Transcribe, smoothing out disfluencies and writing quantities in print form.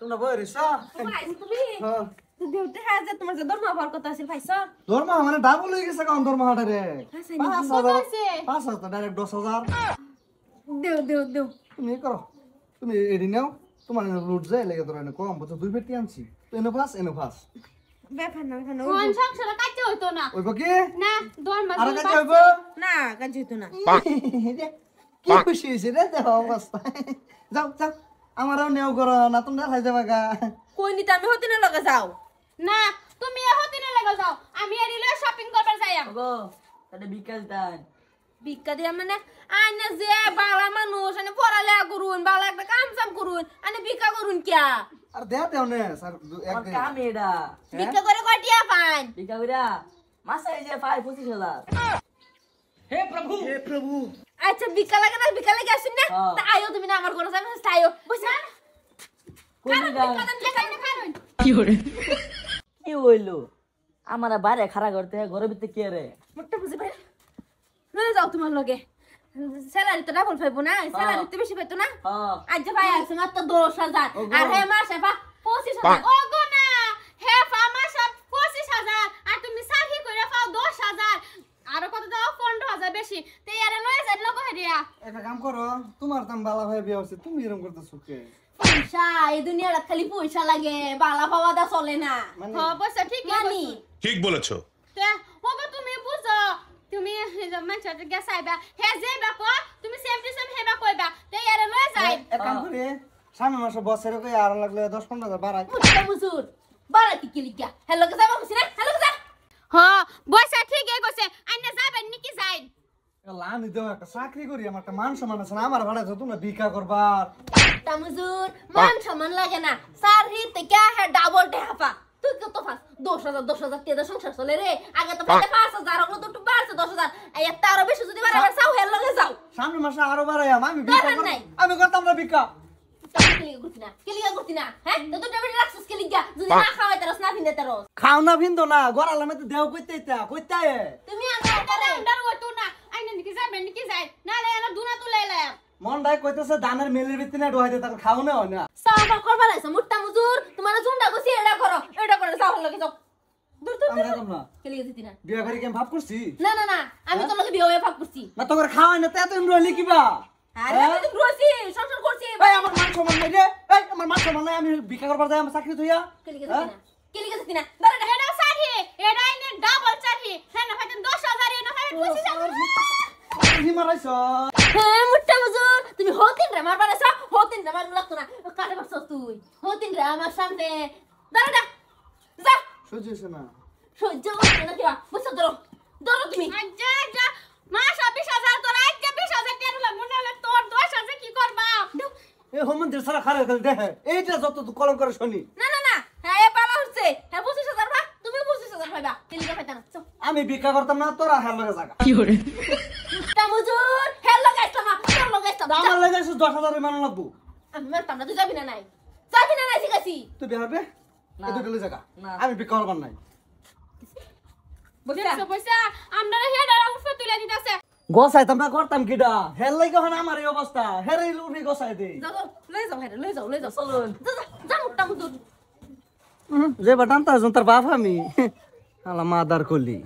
তোমরা বই রেছো তুমি হ্যাঁ দেউতে হ্যাঁ যে তোমার যে দরমা হওয়ার কথা আছে পাইছো দরমা মানে ডাবল হয়ে গেছে কোন দরমা হাটারে 5,000 ডাইরেক্ট 10,000 দেও তুমি করো তুমি এডি নাও তোমার রুট যায় লাগে তোরা কম বলছো 2 পেটি আনছি তো এনো ফাস বেফান না কোন সংসারে কাটতে হইতো না ওইব কি না দরমা আর কাছে হইব না কাজ হইতো না কি খুশি হইছে রে দেখো অবস্থা যাও যাও আমারও নেও করো না তোমরা খাই যাবা গা কই নিতে আমি হতে না লাগা যাও না তুমি হতিনে লাগা যাও আমি এরিলে শপিং করবার যাইয়াম গো তাতে বিকাল দান ভিক্ষা দিয়া মানে আনে যে বালা মানুষ আনে পড়ালেখা করুন বালা একটা কাম চাম করুন আনে ভিক্ষা করুন কিয়া আর দেও দেও নে স্যার এক আমার কাম এডা ভিক্ষা করে কয়টিয়া পান বিকাল কইরা মাসে যে 25,000 হে প্রভু আচ্ছা ভিক্ষা লাগে না ভিক্ষা লাগে আসুন না তা আইও তুমি না আমার ঘরে যাবে তাইও বুঝছ কোন দিন কি হইলো আমারা বাইরে খাড়া করতে ঘরের ভিতরে কে রে মোটটা বুঝি ভাই লয়ে যাও তোমার লগে স্যালারি তো ডাবল পাইবো না স্যালারি তো বেশি পাইতো না হ্যাঁ আজ ভাই আছে মাত্র 10,000 আর হে মাসে 25,000 ও গো না হে ফামাসা 25,000 আর তুমি সাহি কইরা পাও 10,000 আর কত দাও 15,000 বেশি তে আরে লয়ে যাই লোক হেরিয়া একটা কাম করো তোমার দাম বালা ভাই বিয়া হইছে তুমি এরকম করতেছো কে পয়সা এই দুনিয়াটা খালি পয়সা লাগে বালা পাওয়া দা চলে না মানে হ্যাঁ বসে ঠিক মানি ঠিক বলেছো তে ওগো তুমি বুঝো তুমি মানছতে গেছাইবা হে যেবা কো তুমি সেম টু সেম হেবা কইবা তে আরে লয়ে যাই এক কাম করে সামনে মাসে বছরে কই আর লাগলে 10-15,000 বাড়াই মুটা মুসুর বালা কি লিখা হ্যালো কে যাবা মুসিনা হ্যালো কে হ্যাঁ বসে ঠিকই কইছে আইনা যাবেন নাকি যাই লানি দেও একটা চাকরি করি আমার একটা মান সম্মান আছে না আমার ভাড়া তোমরা ভিক্ষা করবার তামুজুর মান সম্মান লাগে না স্যার হিতে কে হে ডাবল টেহাপা তুই কত ফাস 10,000 তেদা সংসার চলে রে আগে তো 5,000 হলো তো একটু বাড়ছে 10,000 এই একটা আরো বেশি যদি বাড়াবার চাও হেল লগে যাও সামনে মাসে আরো বাড়াইয়াম আমি ভিক্ষা দরকার নাই। আমি করতাম না ভিক্ষা কেলিগা করতি না হ্যাঁ তো টেবিল রাখছিস কেলিগা যদি না খাওয়াই তারস না ফিন্দে তারস খাও না ভিন্দো না গড়ালে মধ্যে দেও কইতে কইতে তুমি আগে করে ডার হইতো না আইনা নাকি যাবেন নাকি যাই নালে এনা দুনা তুলাইলাম মন ভাই কইতেছে দানের মেলের ভিতরে না ঢোয়াইতে তার খাও না হয় না সাফা করবা লাইছ মুট্টা মুজুর তোমার ঝুন্ডা গছি এটা করে সাফা লাগে যাও দূর দূর আমরা যাম না কেলিগা দিতি না বিয়া করে কেম ভাব করছি না না না আমি তো লগে বিয়ে হয়ে ভাগ করছি না তোর খাওয়াই না তে তুমি রইলি কিবা আরে আমি তো রইছি সংসার করছি ভাই আমার মান সম্মান নাই রে এই আমার মান সম্মান নাই আমি ভিক্ষা করবার যাই আমার চাকরি থইয়া কেলিগা দিতি না দাঁড়া হেডা সাহি এডা আইনে ডাবল চাহি হেনা ফাইতেন 10,000 এনা ফাইতেন 25,000 কি মারাইছ হ্যাঁ মুট্টা মুজুর তুমি হতিন রে মারবা না হতিন রে মার লাগতো না কারে বাসছ তুই হতিন রে আমার সামনে দাঁড়া যা সহ্য না সহ্য হচ্ছে না কিবা বুঝছো ধরো তুমি আচ্ছা আচ্ছা মাস 20,000 তোর আজকে 20,000 টাকা হলো মনে হলো তোর 10,000 কি করবা এ হোমন্দির সারা খারে দেখে এইটা যত কলম করে শুনি না না না হ্যাঁ এ পালা হচ্ছে হ্যাঁ 25,000 ভাই তুমি 25,000 পাইবা কেলিগা পাইতা না চল আমি ভিক্ষা করতাম না তোরা হেল লগে জায়গা মুট্টা মুজুর হেল লাগাইছলাম তোর লাগাইছলাম আমার লাগে 10,000 মান লাগবো আমি মারতাম না তুই যাবি না নাই শিখাইছি তুই বিয়া হবে না এই দুটো জায়গা আমি ভিক্ষা করবার নাই দেখছো পয়সা আমরা হেডা উঠে তুলে দিতাছে গোসাইতাম না করতাম কিডা হেল লাগে হন আমার এই অবস্থা হেরে উঠে গোসাই দে যাও লই যাও চলুন যা মুট্টা মুজুর যে বাটান তার বাপ আমি আলা মাদার কলি